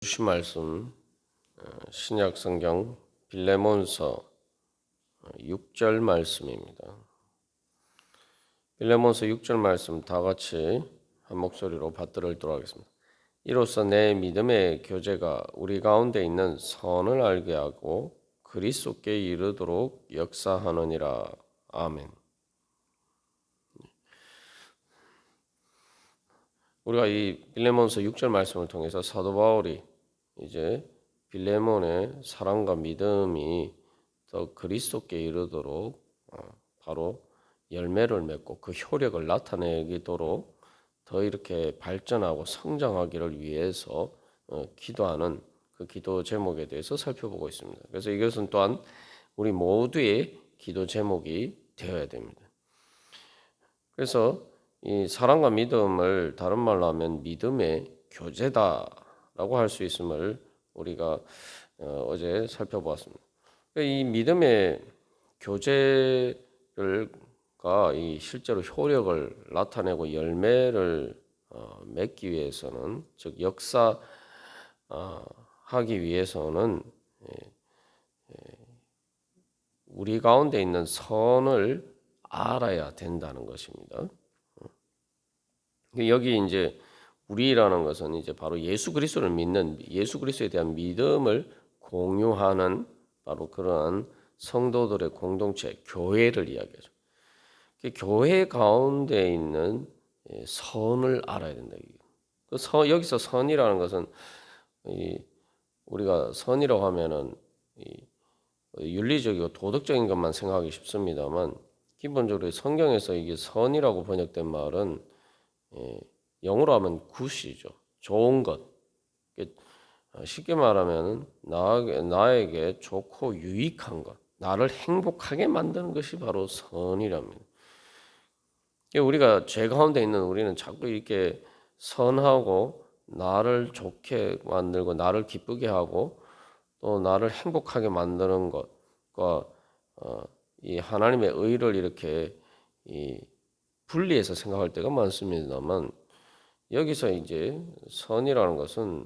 주신 말씀 신약 성경 빌레몬서 6절 말씀입니다. 빌레몬서 6절 말씀 다 같이 한 목소리로 받들어 읽도록 하겠습니다. 이로써 내 믿음의 교제가 우리 가운데 있는 선을 알게 하고 그리스도께 이르도록 역사하느니라. 아멘. 우리가 이 빌레몬서 6절 말씀을 통해서 사도 바울이 이제 빌레몬의 사랑과 믿음이 더 그리스도께 이르도록 바로 열매를 맺고 그 효력을 나타내도록 더 이렇게 발전하고 성장하기를 위해서 기도하는 그 기도 제목에 대해서 살펴보고 있습니다. 그래서 이것은 또한 우리 모두의 기도 제목이 되어야 됩니다. 그래서 이 사랑과 믿음을 다른 말로 하면 믿음의 교제다라고 할 수 있음을 우리가 어제 살펴보았습니다. 이 믿음의 교제가 이 실제로 효력을 나타내고 열매를 맺기 위해서는, 즉 역사하기 위해서는 우리 가운데 있는 선을 알아야 된다는 것입니다. 여기 이제 우리라는 것은 이제 바로 예수 그리스도를 믿는, 예수 그리스도에 대한 믿음을 공유하는 바로 그러한 성도들의 공동체, 교회를 이야기하죠. 교회 가운데 있는 선을 알아야 된다. 여기서 선이라는 것은 우리가 선이라고 하면은 윤리적이고 도덕적인 것만 생각하기 쉽습니다만, 기본적으로 성경에서 이게 선이라고 번역된 말은 영어로 하면 굿이죠. 좋은 것. 쉽게 말하면 나에게 좋고 유익한 것, 나를 행복하게 만드는 것이 바로 선이랍니다. 우리가 죄 가운데 있는 우리는 자꾸 이렇게 선하고 나를 좋게 만들고 나를 기쁘게 하고 또 나를 행복하게 만드는 것과 이 하나님의 의를 이렇게 분리해서 생각할 때가 많습니다만, 여기서 이제 선이라는 것은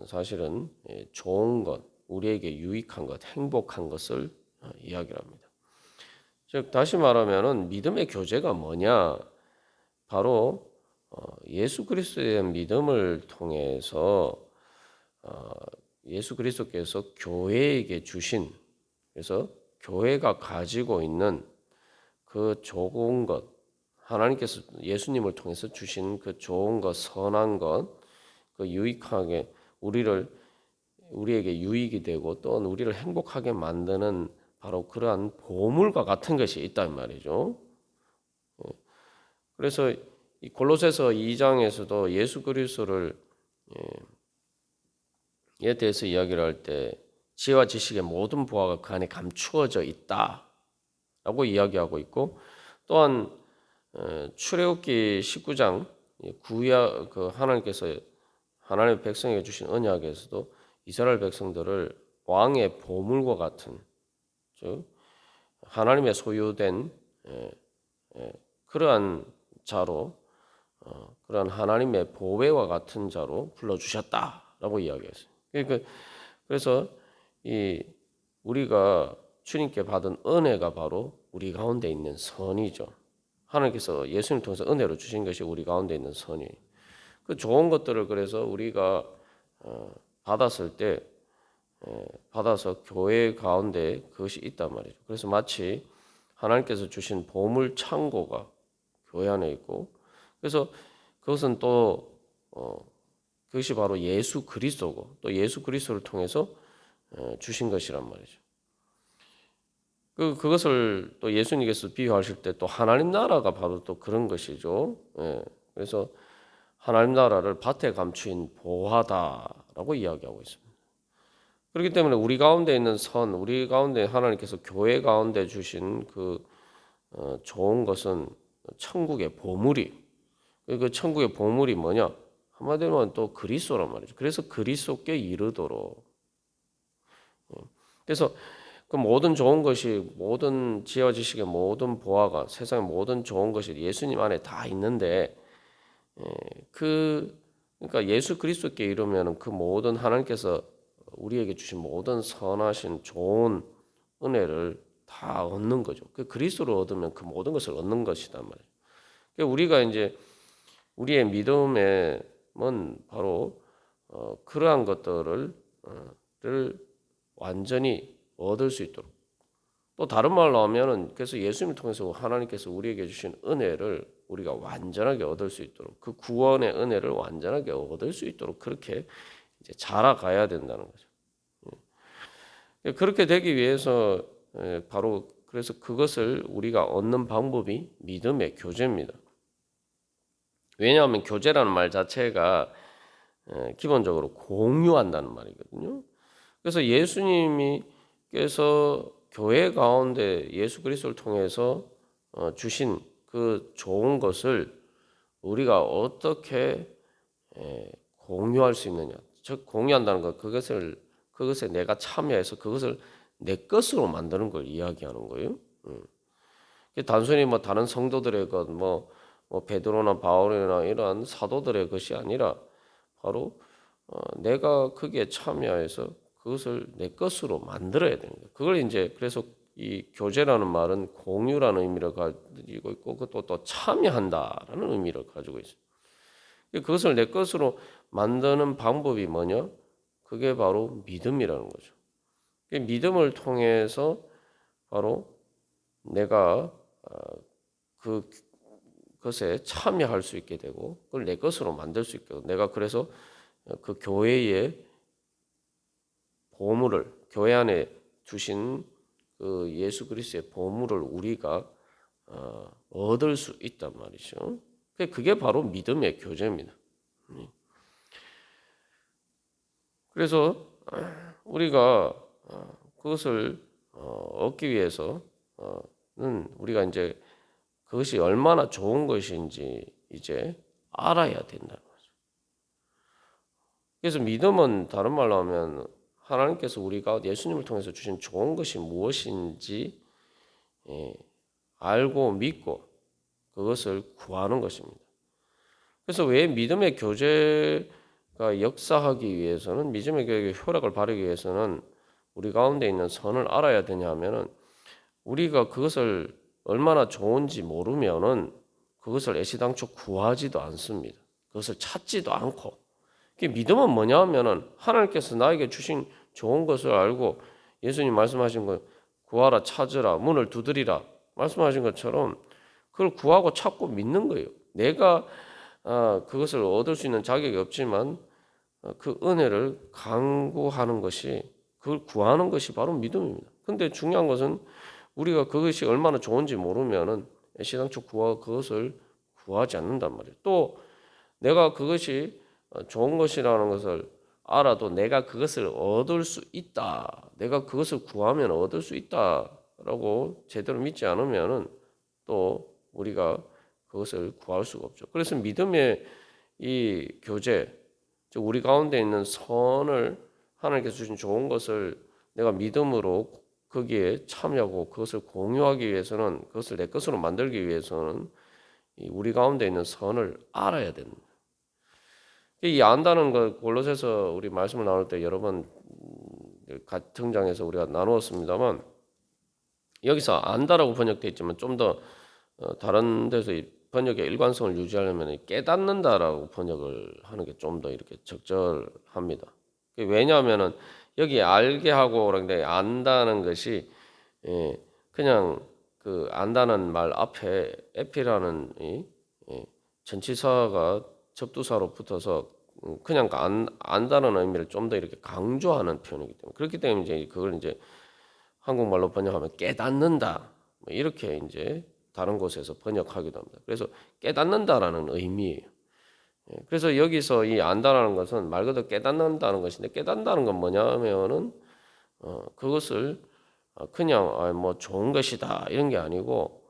사실은 좋은 것, 우리에게 유익한 것, 행복한 것을 이야기를 합니다. 즉 다시 말하면은 믿음의 교제가 뭐냐? 바로 예수 그리스도에 대한 믿음을 통해서 예수 그리스도께서 교회에게 주신, 그래서 교회가 가지고 있는 그 좋은 것, 하나님께서 예수님을 통해서 주신 그 좋은 것, 선한 것, 그 유익하게 우리에게 유익이 되고 또 우리를 행복하게 만드는 바로 그러한 보물과 같은 것이 있단 말이죠. 그래서 이 골로새서 2장에서도 예수 그리스도를 에 대해서 이야기를 할 때 지혜와 지식의 모든 보화가 그 안에 감추어져 있다라고 이야기하고 있고, 또한 출애굽기 19장 구약 그 하나님께서 하나님의 백성에게 주신 언약에서도 이스라엘 백성들을 왕의 보물과 같은, 즉 하나님의 소유된 그러한 자로, 그러한 하나님의 보배와 같은 자로 불러주셨다라고 이야기했어요. 그래서 우리가 주님께 받은 은혜가 바로 우리 가운데 있는 선이죠. 하나님께서 예수님을 통해서 은혜로 주신 것이 우리 가운데 있는 선이에요. 그 좋은 것들을 그래서 우리가 받았을 때 받아서 교회 가운데 그것이 있단 말이죠. 그래서 마치 하나님께서 주신 보물 창고가 교회 안에 있고, 그래서 그것은 또 그것이 바로 예수 그리스도고 또 예수 그리스도를 통해서 주신 것이란 말이죠. 그것을 또 예수님께서 비유하실 때 또 하나님 나라가 바로 또 그런 것이죠. 그래서 하나님 나라를 밭에 감추인 보화다라고 이야기하고 있습니다. 그렇기 때문에 우리 가운데 있는 선, 우리 가운데 하나님께서 교회 가운데 주신 그 좋은 것은 천국의 보물이, 그 천국의 보물이 뭐냐? 한마디로 하면 또 그리스도란 말이죠. 그래서 그리스도께 이르도록. 그래서 그 모든 좋은 것이, 모든 지혜와 지식의 모든 보화가, 세상의 모든 좋은 것이 예수님 안에 다 있는데, 그 그러니까 예수 그리스도께 이르면은 그 모든 하나님께서 우리에게 주신 모든 선하신 좋은 은혜를 다 얻는 거죠. 그 그리스도를 얻으면 그 모든 것을 얻는 것이단 말이에요. 그러니까 우리가 이제 우리의 믿음에는 바로 그러한 것들을 완전히 얻을 수 있도록, 또 다른 말로 하면은 그래서 예수님을 통해서 하나님께서 우리에게 주신 은혜를 우리가 완전하게 얻을 수 있도록, 그 구원의 은혜를 완전하게 얻을 수 있도록 그렇게 이제 자라가야 된다는 거죠. 그렇게 되기 위해서 바로 그래서 그것을 우리가 얻는 방법이 믿음의 교제입니다. 왜냐하면 교제라는 말 자체가 기본적으로 공유한다는 말이거든요. 그래서 예수님께서 교회 가운데 예수 그리스도를 통해서 주신 그 좋은 것을 우리가 어떻게 공유할 수 있느냐. 즉 공유한다는 것, 그것에 내가 참여해서 그것을 내 것으로 만드는 걸 이야기하는 거예요. 단순히 뭐 다른 성도들의 것, 뭐 베드로나 바울이나 이러한 사도들의 것이 아니라 바로 내가 거기에 참여해서 그것을 내 것으로 만들어야 되는 거예요. 그걸 이제 그래서 이 교제라는 말은 공유라는 의미를 가지고 있고 또 참여한다라는 의미를 가지고 있어요. 그것을 내 것으로 만드는 방법이 뭐냐? 그게 바로 믿음이라는 거죠. 믿음을 통해서 바로 내가 그것에 참여할 수 있게 되고 그걸 내 것으로 만들 수 있게 되고, 내가 그래서 그 교회의 보물을, 교회 안에 두신 그 예수 그리스도의 보물을 우리가 얻을 수 있단 말이죠. 그게 바로 믿음의 교제입니다. 그래서 우리가 그것을 얻기 위해서는 우리가 이제 그것이 얼마나 좋은 것인지 이제 알아야 된다는 거죠. 그래서 믿음은 다른 말로 하면 하나님께서 우리가 예수님을 통해서 주신 좋은 것이 무엇인지 알고 믿고 그것을 구하는 것입니다. 그래서 왜 믿음의 교제가 역사하기 위해서는, 믿음의 교제의 효력을 발휘하기 위해서는 우리 가운데 있는 선을 알아야 되냐면은, 우리가 그것을 얼마나 좋은지 모르면은 그것을 애시당초 구하지도 않습니다. 그것을 찾지도 않고. 믿음은 뭐냐 하면은 하나님께서 나에게 주신 좋은 것을 알고 예수님 말씀하신 거 구하라, 찾으라, 문을 두드리라 말씀하신 것처럼 그걸 구하고 찾고 믿는 거예요. 내가 그것을 얻을 수 있는 자격이 없지만 그 은혜를 간구하는 것이, 그걸 구하는 것이 바로 믿음입니다. 근데 중요한 것은 우리가 그것이 얼마나 좋은지 모르면은 애시당초 그것을 구하지 않는단 말이에요. 또 내가 그것이 좋은 것이라는 것을 알아도 내가 그것을 얻을 수 있다, 내가 그것을 구하면 얻을 수 있다라고 제대로 믿지 않으면은 또 우리가 그것을 구할 수가 없죠. 그래서 믿음의 이 교제, 즉 우리 가운데 있는 선을, 하나님께서 주신 좋은 것을 내가 믿음으로 거기에 참여하고 그것을 공유하기 위해서는, 그것을 내 것으로 만들기 위해서는 우리 가운데 있는 선을 알아야 됩니다. 이 안다는 것, 골로새서 우리 말씀을 나눌 때 여러 번 같은 장에서 우리가 나누었습니다만, 여기서 안다라고 번역되어 있지만 좀 더 다른 데서 번역의 일관성을 유지하려면 깨닫는다라고 번역을 하는 게 좀 더 이렇게 적절합니다. 왜냐하면은 여기 알게 하고 그런데 안다는 것이 그냥 그 안다는 말 앞에 에피라는 이 전치사가 접두사로 붙어서 그냥 안다는 의미를 좀 더 이렇게 강조하는 표현이기 때문에, 그렇기 때문에 이제 그걸 이제 한국말로 번역하면 깨닫는다 뭐 이렇게 이제 다른 곳에서 번역하기도 합니다. 그래서 깨닫는다라는 의미예요. 그래서 여기서 이 안다라는 것은 말 그대로 깨닫는다는 것인데, 깨닫는다는 건 뭐냐면은 그것을 그냥 뭐 좋은 것이다 이런 게 아니고,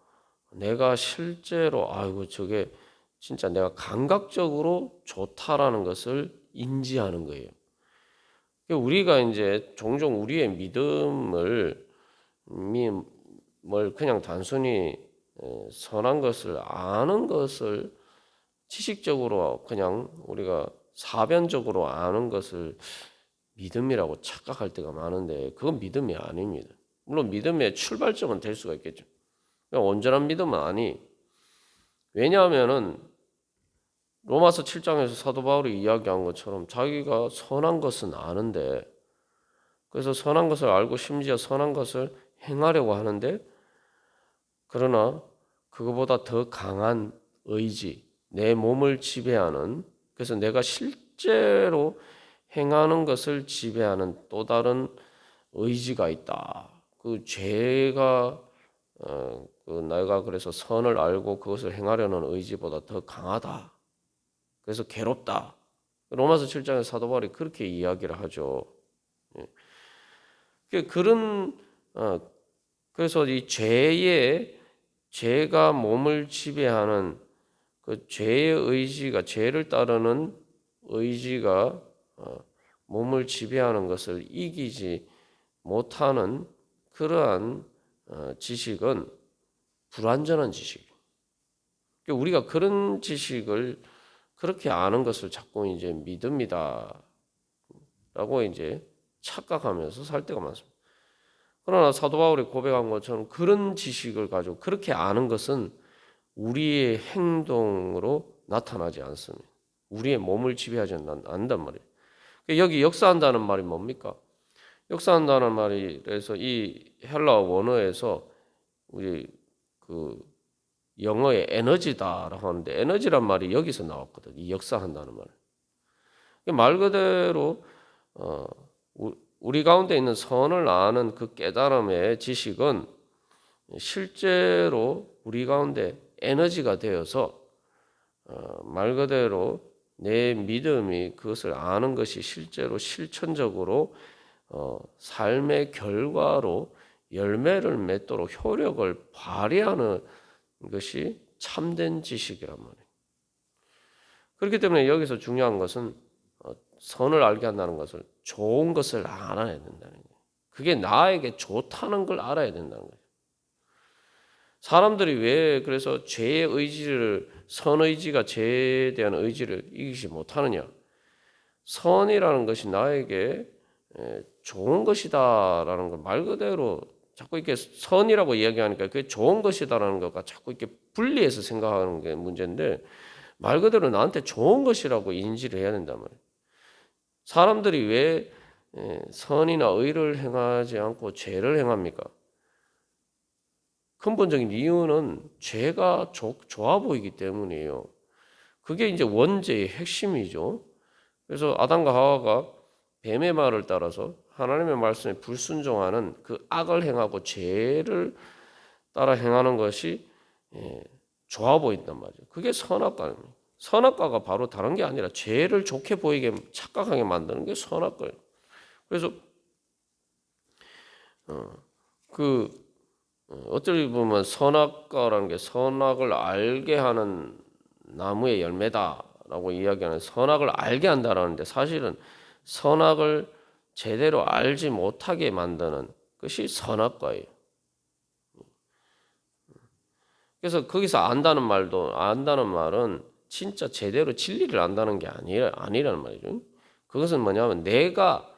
내가 실제로 아이고 저게 진짜 내가 감각적으로 좋다라는 것을 인지하는 거예요. 우리가 이제 종종 우리의 믿음을 그냥 단순히 선한 것을 아는 것을 지식적으로 그냥 우리가 사변적으로 아는 것을 믿음이라고 착각할 때가 많은데 그건 믿음이 아닙니다. 물론 믿음의 출발점은 될 수가 있겠죠. 온전한 믿음은 아니. 왜냐하면은 로마서 7장에서 사도 바울이 이야기한 것처럼 자기가 선한 것은 아는데, 그래서 선한 것을 알고 심지어 선한 것을 행하려고 하는데, 그러나 그거보다 더 강한 의지, 내 몸을 지배하는, 그래서 내가 실제로 행하는 것을 지배하는 또 다른 의지가 있다. 그 죄가 내가 그래서 선을 알고 그것을 행하려는 의지보다 더 강하다. 그래서 괴롭다. 로마서 7장에 사도 바울이 그렇게 이야기를 하죠. 그런 그래서 이 죄가 몸을 지배하는 그 죄의 의지가, 죄를 따르는 의지가 몸을 지배하는 것을 이기지 못하는 그러한 지식은 불완전한 지식. 우리가 그런 지식을 그렇게 아는 것을 자꾸 이제 믿음이다라고 이제 착각하면서 살 때가 많습니다. 그러나 사도 바울이 고백한 것처럼 그런 지식을 가지고 그렇게 아는 것은 우리의 행동으로 나타나지 않습니다. 우리의 몸을 지배하지 않는단 말이에요. 여기 역사한다는 말이 뭡니까? 역사한다는 말이, 그래서 이 헬라어 원어에서 우리 그 영어의 에너지다라고 하는데, 에너지란 말이 여기서 나왔거든. 이 역사한다는 말. 말 그대로 우리 가운데 있는 선을 아는 그 깨달음의 지식은 실제로 우리 가운데 에너지가 되어서 말 그대로 내 믿음이 그것을 아는 것이 실제로 실천적으로 삶의 결과로 열매를 맺도록 효력을 발휘하는 것이 참된 지식이란 말이에요. 그렇기 때문에 여기서 중요한 것은 선을 알게 한다는 것을 좋은 것을 알아야 된다는 거예요. 그게 나에게 좋다는 걸 알아야 된다는 거예요. 사람들이 왜 그래서 죄의 의지를, 선의지가 죄에 대한 의지를 이기지 못하느냐? 선이라는 것이 나에게 좋은 것이다라는 걸 말 그대로 자꾸 이렇게 선이라고 이야기하니까 그게 좋은 것이다라는 것과 자꾸 이렇게 분리해서 생각하는 게 문제인데, 말 그대로 나한테 좋은 것이라고 인지를 해야 된단 말이에요. 사람들이 왜 선이나 의를 행하지 않고 죄를 행합니까? 근본적인 이유는 죄가 좋아 보이기 때문이에요. 그게 이제 원죄의 핵심이죠. 그래서 아담과 하와가 뱀의 말을 따라서 하나님의 말씀에 불순종하는 그 악을 행하고 죄를 따라 행하는 것이 좋아 보인단 말이에요. 그게 선악과입니다. 선악과가 바로 다른 게 아니라 죄를 좋게 보이게 착각하게 만드는 게 선악과예요. 그래서 어떻게 보면 선악과라는 게 선악을 알게 하는 나무의 열매다라고 이야기하는, 선악을 알게 한다라는데 사실은 선악을 제대로 알지 못하게 만드는 것이 선악과예요. 그래서 거기서 안다는 말은 진짜 제대로 진리를 안다는 게 아니라는 말이죠. 그것은 뭐냐면 내가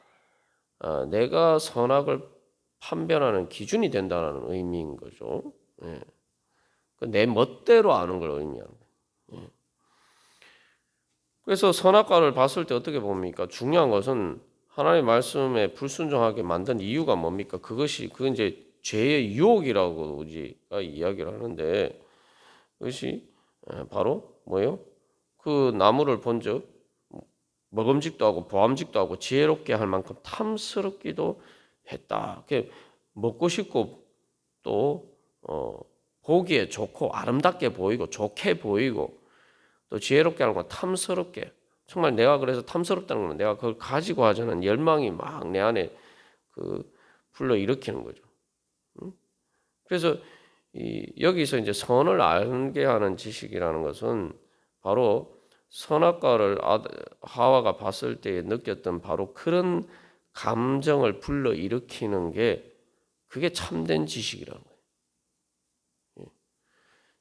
선악을 판별하는 기준이 된다는 의미인 거죠. 내 멋대로 아는 걸 의미하는 거예요. 그래서 선악과를 봤을 때 어떻게 봅니까? 중요한 것은 하나님의 말씀에 불순종하게 만든 이유가 뭡니까? 그건 이제 죄의 유혹이라고 우리가 이야기를 하는데, 그것이 바로 뭐예요? 그 나무를 본즉 먹음직도 하고 보암직도 하고 지혜롭게 할 만큼 탐스럽기도 했다. 먹고 싶고 또 보기에 좋고 아름답게 보이고 좋게 보이고 또 지혜롭게 하는 건 탐스럽게, 정말 내가 그래서 탐스럽다는 건 내가 그걸 가지고 하자는 열망이 막 내 안에 불러 일으키는 거죠. 그래서 여기서 이제 선을 알게 하는 지식이라는 것은 바로 선악과를 하와가 봤을 때 느꼈던 바로 그런 감정을 불러 일으키는 게, 그게 참된 지식이라는 거예요.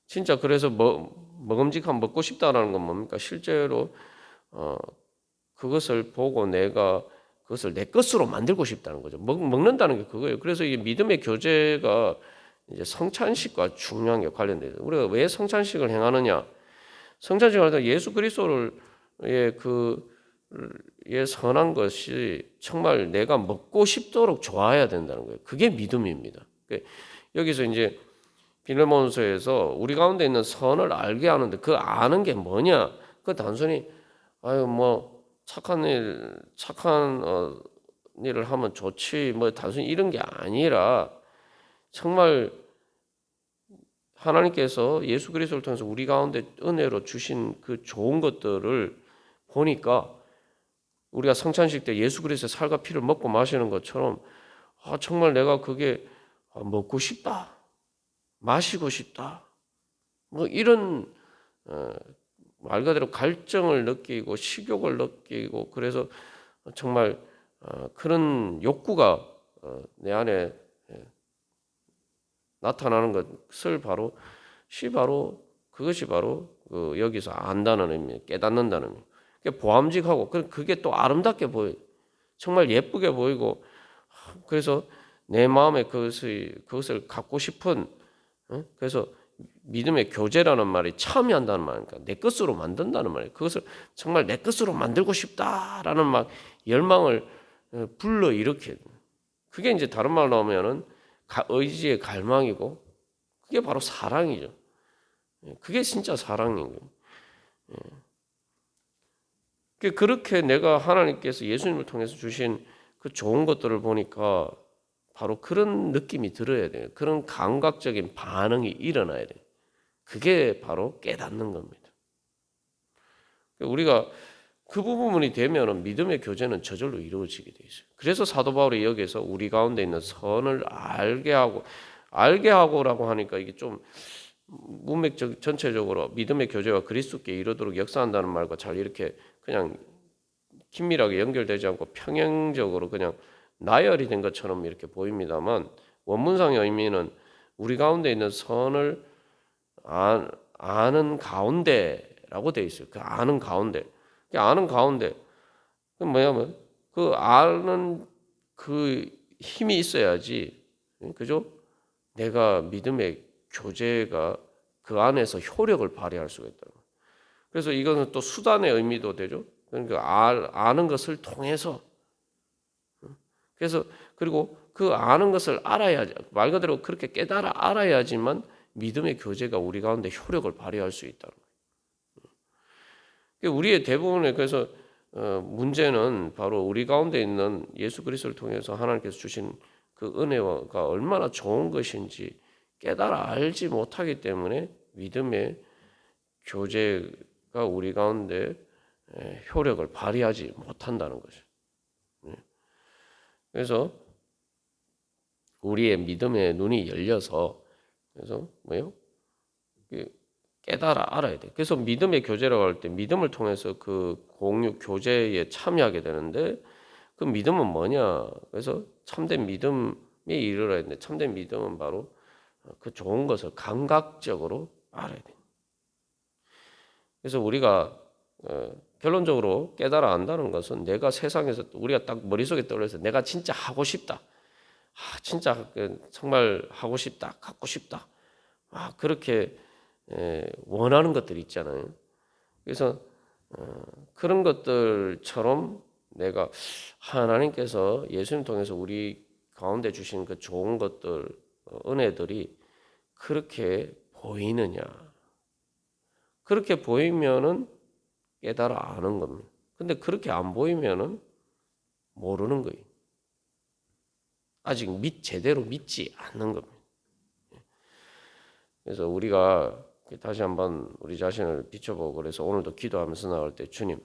진짜 그래서 먹음직한 먹고 싶다라는 건 뭡니까? 실제로 그것을 보고 내가 그것을 내 것으로 만들고 싶다는 거죠. 먹는다는 게 그거예요. 그래서 이 믿음의 교제가 이제 성찬식과 중요한 게 관련돼요. 우리가 왜 성찬식을 행하느냐? 성찬식을 할 때 예수 그리스도를 의 선한 것이 정말 내가 먹고 싶도록 좋아해야 된다는 거예요. 그게 믿음입니다. 여기서 이제 빌레몬서에서 우리 가운데 있는 선을 알게 하는데 그 아는 게 뭐냐? 그 단순히 아유 뭐 착한 일을 하면 좋지 뭐 단순히 이런 게 아니라 정말 하나님께서 예수 그리스도를 통해서 우리 가운데 은혜로 주신 그 좋은 것들을 보니까 우리가 성찬식 때 예수 그리스도의 살과 피를 먹고 마시는 것처럼 정말 내가 그게 먹고 싶다, 마시고 싶다, 뭐 이런 말 그대로 갈증을 느끼고 식욕을 느끼고 그래서 정말 그런 욕구가 내 안에 나타나는 것을 그것이 바로 여기서 안다는 의미, 깨닫는다는 의미. 보암직하고 그게 또 아름답게 보여, 정말 예쁘게 보이고 그래서 내 마음에 그것을 갖고 싶은 그래서 믿음의 교제라는 말이 참여한다는 말이니까 내 것으로 만든다는 말이에요. 그것을 정말 내 것으로 만들고 싶다라는 막 열망을 불러 일으켜요. 그게 이제 다른 말로 하면은 의지의 갈망이고 그게 바로 사랑이죠. 그게 진짜 사랑인 거예요. 그렇게 내가 하나님께서 예수님을 통해서 주신 그 좋은 것들을 보니까 바로 그런 느낌이 들어야 돼요. 그런 감각적인 반응이 일어나야 돼요. 그게 바로 깨닫는 겁니다. 우리가 그 부분이 되면 믿음의 교제는 저절로 이루어지게 돼 있어요. 그래서 사도 바울이 여기서 우리 가운데 있는 선을 알게 하고라고 하니까 이게 좀 문맥적 전체적으로 믿음의 교제와 그리스도께 이르도록 역사한다는 말과 잘 이렇게 그냥 긴밀하게 연결되지 않고 평행적으로 그냥 나열이 된 것처럼 이렇게 보입니다만 원문상의 의미는 우리 가운데 있는 선을 아는 가운데라고 되어 있어요. 그 아는 가운데. 그 아는 가운데. 그 뭐냐면 그 아는 그 힘이 있어야지. 그죠? 내가 믿음의 교제가 그 안에서 효력을 발휘할 수가 있다. 그래서 이거는 또 수단의 의미도 되죠. 그러니까 아는 것을 통해서 그래서 그리고 그 아는 것을 알아야 말 그대로 그렇게 깨달아 알아야지만 믿음의 교제가 우리 가운데 효력을 발휘할 수 있다는 거예요. 우리의 대부분의 그래서 문제는 바로 우리 가운데 있는 예수 그리스도를 통해서 하나님께서 주신 그 은혜가 얼마나 좋은 것인지 깨달아 알지 못하기 때문에 믿음의 교제가 우리 가운데 효력을 발휘하지 못한다는 거죠. 그래서 우리의 믿음의 눈이 열려서 그래서 뭐요? 깨달아 알아야 돼. 그래서 믿음의 교제라고 할 때 믿음을 통해서 그 공유 교제에 참여하게 되는데 그 믿음은 뭐냐? 그래서 참된 믿음에 이르러야 되는데 참된 믿음은 바로 그 좋은 것을 감각적으로 알아야 돼. 그래서 우리가 결론적으로 깨달아 안다는 것은 내가 세상에서 우리가 딱 머릿속에 떠올려서 내가 진짜 하고 싶다. 진짜 정말 하고 싶다. 갖고 싶다. 그렇게 원하는 것들이 있잖아요. 그래서 그런 것들처럼 내가 하나님께서 예수님 통해서 우리 가운데 주신 그 좋은 것들, 은혜들이 그렇게 보이느냐. 그렇게 보이면은 깨달아 아는 겁니다. 근데 그렇게 안 보이면은 모르는 거예요. 아직 제대로 믿지 않는 겁니다. 그래서 우리가 다시 한번 우리 자신을 비춰보고 그래서 오늘도 기도하면서 나갈 때 주님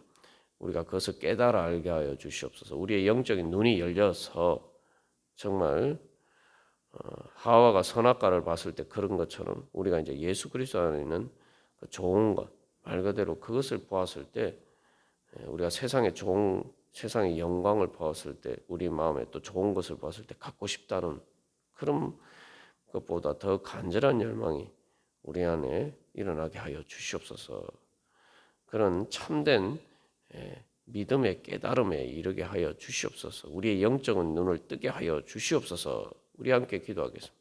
우리가 그것을 깨달아 알게 하여 주시옵소서. 우리의 영적인 눈이 열려서 정말 하와가 선악과를 봤을 때 그런 것처럼 우리가 이제 예수 그리스도 안에 있는 그 좋은 것 말 그대로 그것을 보았을 때 우리가 세상의 영광을 보았을 때 우리 마음에 또 좋은 것을 보았을 때 갖고 싶다는 그런 것보다 더 간절한 열망이 우리 안에 일어나게 하여 주시옵소서. 그런 참된 믿음의 깨달음에 이르게 하여 주시옵소서. 우리의 영적인 눈을 뜨게 하여 주시옵소서. 우리 함께 기도하겠습니다.